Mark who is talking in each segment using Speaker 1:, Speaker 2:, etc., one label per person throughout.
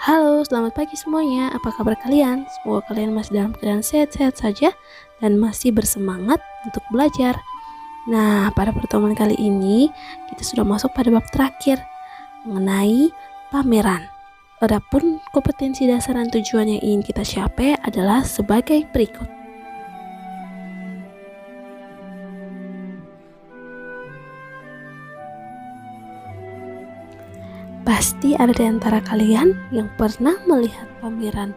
Speaker 1: Halo, selamat pagi semuanya. Apa kabar kalian? Semoga kalian masih dalam keadaan sehat-sehat saja dan masih bersemangat untuk belajar. Nah, pada pertemuan kali ini kita sudah masuk pada bab terakhir mengenai pameran. Adapun kompetensi dasar dan tujuan yang ingin kita capai adalah sebagai berikut. Pasti ada di antara kalian yang pernah melihat pameran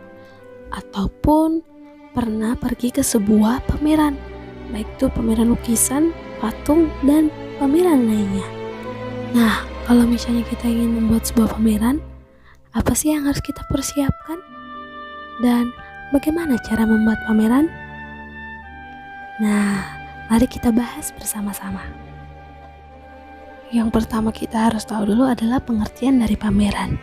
Speaker 1: ataupun pernah pergi ke sebuah pameran, baik itu pameran lukisan, patung, dan pameran lainnya. Nah, kalau misalnya kita ingin membuat sebuah pameran, apa sih yang harus kita persiapkan? Dan bagaimana cara membuat pameran? Nah, mari kita bahas bersama-sama. Yang pertama kita harus tahu dulu adalah pengertian dari pameran.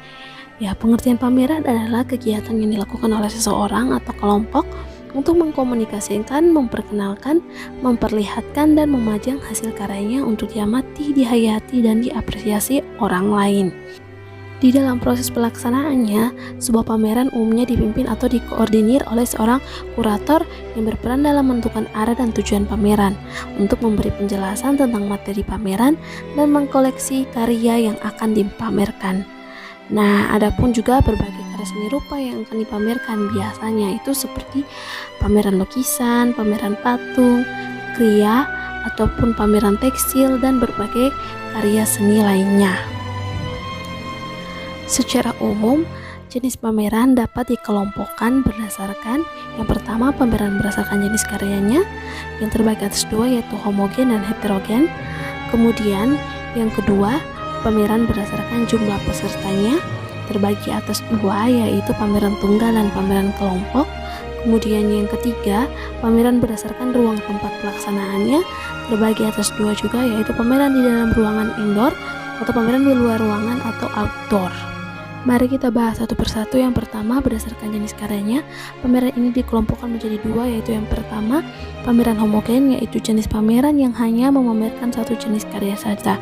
Speaker 1: Ya, pengertian pameran adalah kegiatan yang dilakukan oleh seseorang atau kelompok untuk mengkomunikasikan, memperkenalkan, memperlihatkan, dan memajang hasil karyanya untuk diamati, dihayati, dan diapresiasi orang lain. Di dalam proses pelaksanaannya, sebuah pameran umumnya dipimpin atau dikoordinir oleh seorang kurator yang berperan dalam menentukan arah dan tujuan pameran, untuk memberi penjelasan tentang materi pameran dan mengkoleksi karya yang akan dipamerkan. Nah, adapun juga berbagai karya seni rupa yang akan dipamerkan, biasanya itu seperti pameran lukisan, pameran patung, kriya, ataupun pameran tekstil, dan berbagai karya seni lainnya. Secara umum, jenis pameran dapat dikelompokkan berdasarkan yang pertama, pameran berdasarkan jenis karyanya, yang terbagi atas dua yaitu homogen dan heterogen. Kemudian yang kedua, pameran berdasarkan jumlah pesertanya, terbagi atas dua yaitu pameran tunggal dan pameran kelompok. Kemudian yang ketiga, pameran berdasarkan ruang tempat pelaksanaannya, terbagi atas dua juga yaitu pameran di dalam ruangan indoor atau pameran di luar ruangan atau outdoor. Mari kita bahas satu persatu. Yang pertama, berdasarkan jenis karyanya, pameran ini dikelompokkan menjadi dua, yaitu yang pertama, pameran homogen, yaitu jenis pameran yang hanya memamerkan satu jenis karya saja.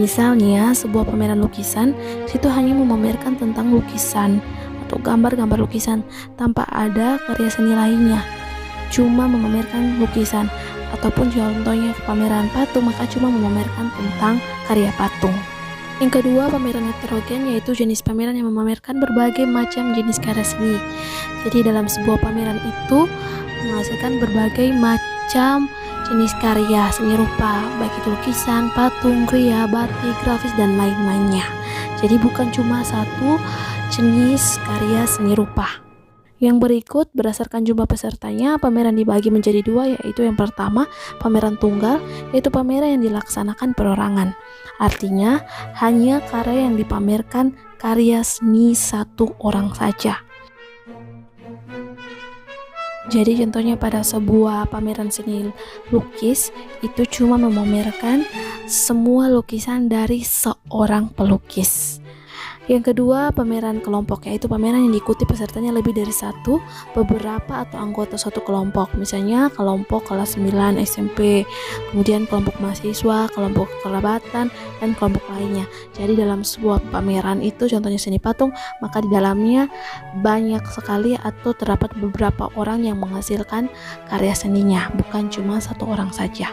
Speaker 1: Misalnya, sebuah pameran lukisan, situ hanya memamerkan tentang lukisan atau gambar-gambar lukisan tanpa ada karya seni lainnya, cuma memamerkan lukisan. Ataupun contohnya pameran patung, maka cuma memamerkan tentang karya patung. Yang kedua, pameran heterogen, yaitu jenis pameran yang memamerkan berbagai macam jenis karya seni. Jadi dalam sebuah pameran itu menghasilkan berbagai macam jenis karya seni rupa, baik itu lukisan, patung, kriya, batik, grafis, dan lain-lainnya. Jadi bukan cuma satu jenis karya seni rupa. Yang berikut, berdasarkan jumlah pesertanya, pameran dibagi menjadi dua, yaitu yang pertama, pameran tunggal, yaitu pameran yang dilaksanakan perorangan. Artinya, hanya karya yang dipamerkan karya seni satu orang saja. Jadi contohnya pada sebuah pameran seni lukis, itu cuma memamerkan semua lukisan dari seorang pelukis. Yang kedua, pameran kelompok, yaitu pameran yang diikuti pesertanya lebih dari satu, beberapa atau anggota suatu kelompok. Misalnya kelompok kelas 9 SMP, kemudian kelompok mahasiswa, kelompok kekerabatan, dan kelompok lainnya. Jadi dalam sebuah pameran itu, contohnya seni patung, maka di dalamnya banyak sekali atau terdapat beberapa orang yang menghasilkan karya seninya, bukan cuma satu orang saja.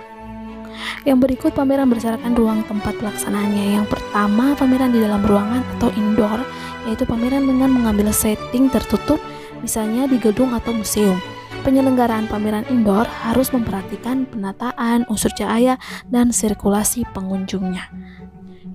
Speaker 1: Yang berikut, pameran berdasarkan ruang tempat pelaksanaannya. Yang pertama, pameran di dalam ruangan atau indoor, yaitu pameran dengan mengambil setting tertutup, misalnya di gedung atau museum. Penyelenggaraan pameran indoor harus memperhatikan penataan, unsur cahaya, dan sirkulasi pengunjungnya.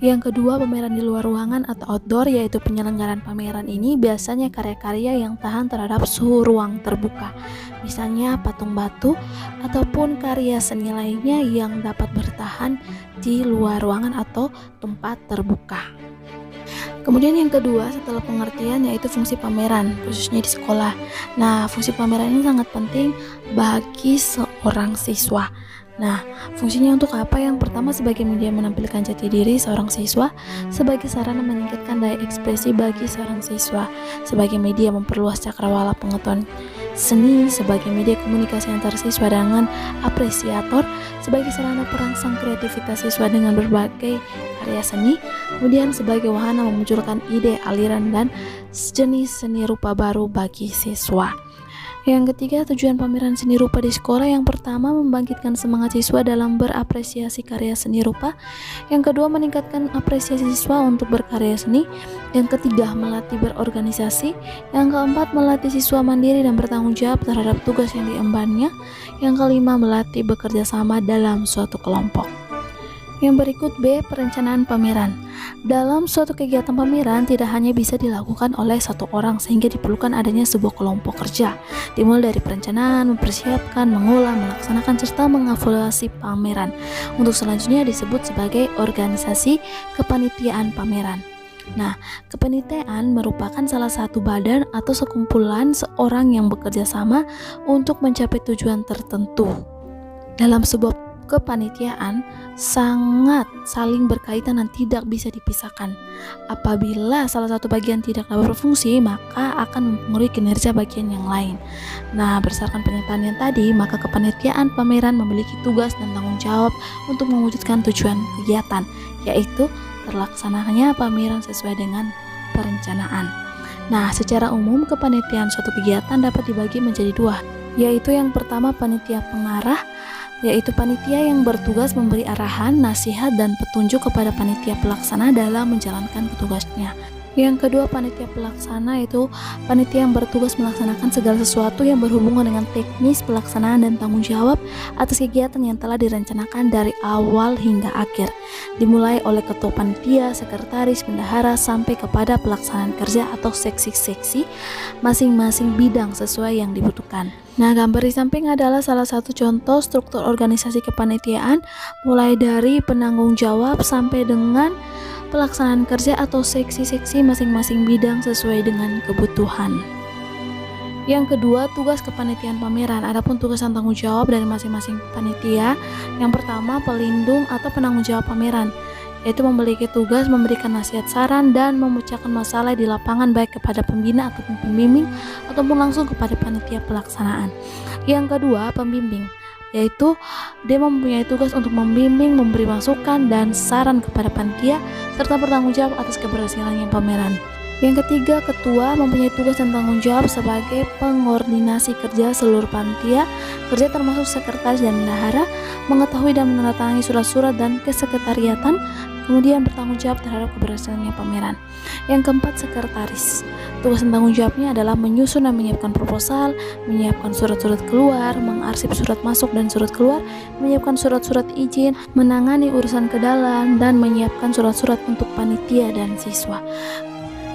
Speaker 1: Yang kedua, pameran di luar ruangan atau outdoor, yaitu penyelenggaraan pameran ini biasanya karya-karya yang tahan terhadap suhu ruang terbuka, misalnya patung batu ataupun karya seni lainnya yang dapat bertahan di luar ruangan atau tempat terbuka. Kemudian yang kedua, setelah pengertian, yaitu fungsi pameran, khususnya di sekolah. Nah, fungsi pameran ini sangat penting bagi seorang siswa. Nah, fungsinya untuk apa? Yang pertama, sebagai media menampilkan jati diri seorang siswa, sebagai sarana meningkatkan daya ekspresi bagi seorang siswa, sebagai media memperluas cakrawala pengetahuan seni sebagai media komunikasi antar siswa dengan apresiator sebagai sarana perangsang kreativitas siswa dengan berbagai karya seni, kemudian sebagai wahana memunculkan ide, aliran, dan jenis seni rupa baru bagi siswa. Yang ketiga, tujuan pameran seni rupa di sekolah. Yang pertama, membangkitkan semangat siswa dalam berapresiasi karya seni rupa. Yang kedua, meningkatkan apresiasi siswa untuk berkarya seni. Yang ketiga, melatih berorganisasi. Yang keempat, melatih siswa mandiri dan bertanggung jawab terhadap tugas yang diembannya. Yang kelima, melatih bekerja sama dalam suatu kelompok. Yang berikut B, perencanaan pameran. Dalam suatu kegiatan pameran tidak hanya bisa dilakukan oleh satu orang, sehingga diperlukan adanya sebuah kelompok kerja, dimulai dari perencanaan, mempersiapkan, mengolah, melaksanakan, serta mengevaluasi pameran. Untuk selanjutnya disebut sebagai organisasi kepanitiaan pameran. Nah, kepanitiaan merupakan salah satu badan atau sekumpulan seorang yang bekerja sama untuk mencapai tujuan tertentu. Dalam sebuah kepanitiaan sangat saling berkaitan dan tidak bisa dipisahkan. Apabila salah satu bagian tidak dapat berfungsi, maka akan mempengaruhi kinerja bagian yang lain. Nah, berdasarkan pernyataan yang tadi, maka kepanitiaan pameran memiliki tugas dan tanggung jawab untuk mewujudkan tujuan kegiatan, yaitu terlaksananya pameran sesuai dengan perencanaan. Nah, secara umum kepanitiaan suatu kegiatan dapat dibagi menjadi dua, yaitu yang pertama panitia pengarah, yaitu panitia yang bertugas memberi arahan, nasihat, dan petunjuk kepada panitia pelaksana dalam menjalankan tugasnya. Yang kedua, panitia pelaksana, yaitu panitia yang bertugas melaksanakan segala sesuatu yang berhubungan dengan teknis pelaksanaan dan tanggung jawab atas kegiatan yang telah direncanakan dari awal hingga akhir, dimulai oleh ketua panitia, sekretaris, bendahara, sampai kepada pelaksanaan kerja atau seksi-seksi masing-masing bidang sesuai yang dibutuhkan. Nah, gambar di samping adalah salah satu contoh struktur organisasi kepanitiaan, mulai dari penanggung jawab sampai dengan pelaksanaan kerja atau seksi-seksi masing-masing bidang sesuai dengan kebutuhan. Yang kedua, tugas kepanitiaan pameran. Adapun tugas dan tanggung jawab dari masing-masing panitia, yang pertama pelindung atau penanggung jawab pameran, yaitu memiliki tugas memberikan nasihat, saran, dan memecahkan masalah di lapangan baik kepada pembina ataupun pembimbing ataupun langsung kepada panitia pelaksanaan. Yang kedua, pembimbing, yaitu dia mempunyai tugas untuk membimbing, memberi masukan dan saran kepada panitia serta bertanggung jawab atas keberhasilannya pameran. Yang ketiga, ketua mempunyai tugas dan tanggung jawab sebagai pengordinasi kerja seluruh panitia kerja termasuk sekretaris dan bendahara, mengetahui dan menandatangani surat-surat dan kesekretariatan, kemudian bertanggung jawab terhadap keberhasilannya pameran. Yang keempat, sekretaris. Tugas dan tanggung jawabnya adalah menyusun dan menyiapkan proposal, menyiapkan surat-surat keluar, mengarsip surat masuk dan surat keluar, menyiapkan surat-surat izin, menangani urusan ke dalam, dan menyiapkan surat-surat untuk panitia dan siswa.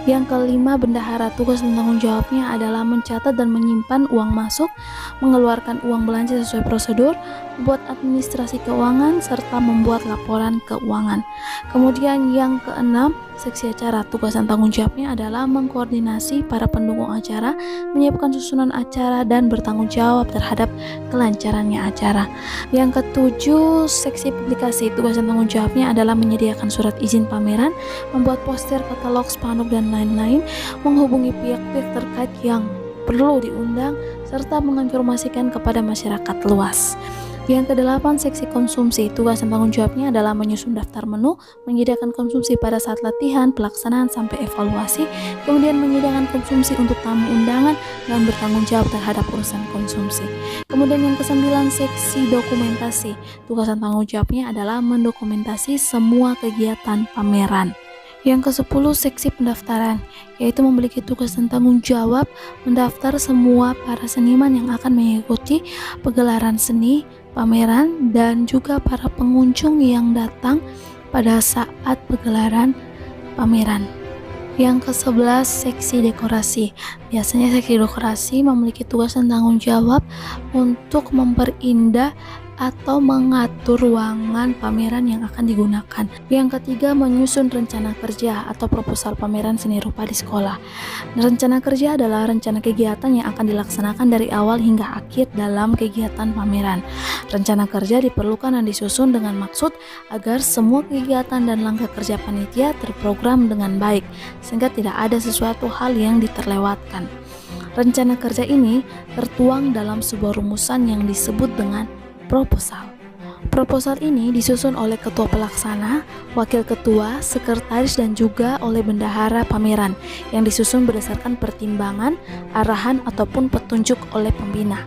Speaker 1: Yang kelima, bendahara. Tugas dan tanggung jawabnya adalah mencatat dan menyimpan uang masuk, mengeluarkan uang belanja sesuai prosedur, membuat administrasi keuangan, serta membuat laporan keuangan. Kemudian yang keenam, seksi acara. Tugas dan tanggung jawabnya adalah mengkoordinasi para pendukung acara, menyiapkan susunan acara, dan bertanggung jawab terhadap kelancarannya acara. Yang ketujuh, seksi publikasi. Tugas dan tanggung jawabnya adalah menyediakan surat izin pameran, membuat poster, katalog, spanduk, dan lain-lain, menghubungi pihak-pihak terkait yang perlu diundang, serta menginformasikan kepada masyarakat luas. Yang kedelapan, seksi konsumsi. Tugas dan tanggung jawabnya adalah menyusun daftar menu, menyediakan konsumsi pada saat latihan, pelaksanaan, sampai evaluasi, kemudian menyediakan konsumsi untuk tamu undangan, dan bertanggung jawab terhadap urusan konsumsi. Kemudian yang kesembilan, seksi dokumentasi. Tugas dan tanggung jawabnya adalah mendokumentasi semua kegiatan pameran. Yang ke-10, seksi pendaftaran, yaitu memiliki tugas dan tanggung jawab mendaftar semua para seniman yang akan mengikuti pegelaran seni, pameran, dan juga para pengunjung yang datang pada saat pegelaran pameran. Yang ke-11, seksi dekorasi. Biasanya seksi dekorasi memiliki tugas dan tanggung jawab untuk memperindah atau mengatur ruangan pameran yang akan digunakan. Yang ketiga, menyusun rencana kerja atau proposal pameran seni rupa di sekolah. Rencana kerja adalah rencana kegiatan yang akan dilaksanakan dari awal hingga akhir dalam kegiatan pameran. Rencana kerja diperlukan dan disusun dengan maksud agar semua kegiatan dan langkah kerja panitia terprogram dengan baik, sehingga tidak ada sesuatu hal yang diterlewatkan. Rencana kerja ini tertuang dalam sebuah rumusan yang disebut dengan proposal. Proposal ini disusun oleh ketua pelaksana, wakil ketua, sekretaris, dan juga oleh bendahara pameran yang disusun berdasarkan pertimbangan, arahan, ataupun petunjuk oleh pembina.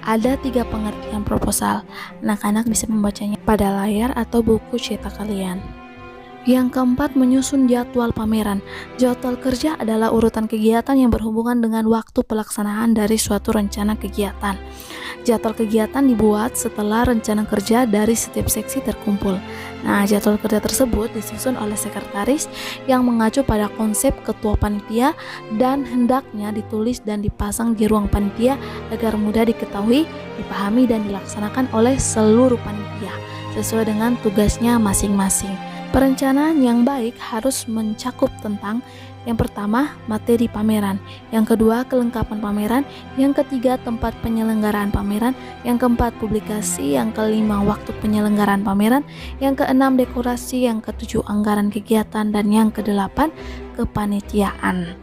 Speaker 1: Ada 3 pengertian proposal. Anak-anak bisa membacanya pada layar atau buku cetak kalian. Yang keempat, menyusun jadwal pameran. Jadwal kerja adalah urutan kegiatan yang berhubungan dengan waktu pelaksanaan dari suatu rencana kegiatan. Jadwal kegiatan dibuat setelah rencana kerja dari setiap seksi terkumpul. Nah, jadwal kerja tersebut disusun oleh sekretaris yang mengacu pada konsep ketua panitia dan hendaknya ditulis dan dipasang di ruang panitia agar mudah diketahui, dipahami, dan dilaksanakan oleh seluruh panitia sesuai dengan tugasnya masing-masing. Perencanaan yang baik harus mencakup tentang yang pertama, materi pameran, yang kedua, kelengkapan pameran, yang ketiga, tempat penyelenggaraan pameran, yang keempat, publikasi, yang kelima, waktu penyelenggaraan pameran, yang keenam, dekorasi, yang ketujuh, anggaran kegiatan, dan yang kedelapan, kepanitiaan.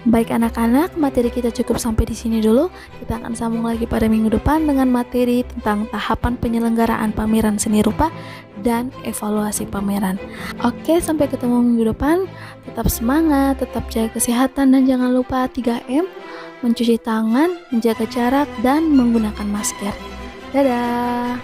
Speaker 1: Baik anak-anak, materi kita cukup sampai di sini dulu. Kita akan sambung lagi pada minggu depan dengan materi tentang tahapan penyelenggaraan pameran seni rupa dan evaluasi pameran. Oke, sampai ketemu minggu depan. Tetap semangat, tetap jaga kesehatan, dan jangan lupa 3M, mencuci tangan, menjaga jarak, dan menggunakan masker. Dadah!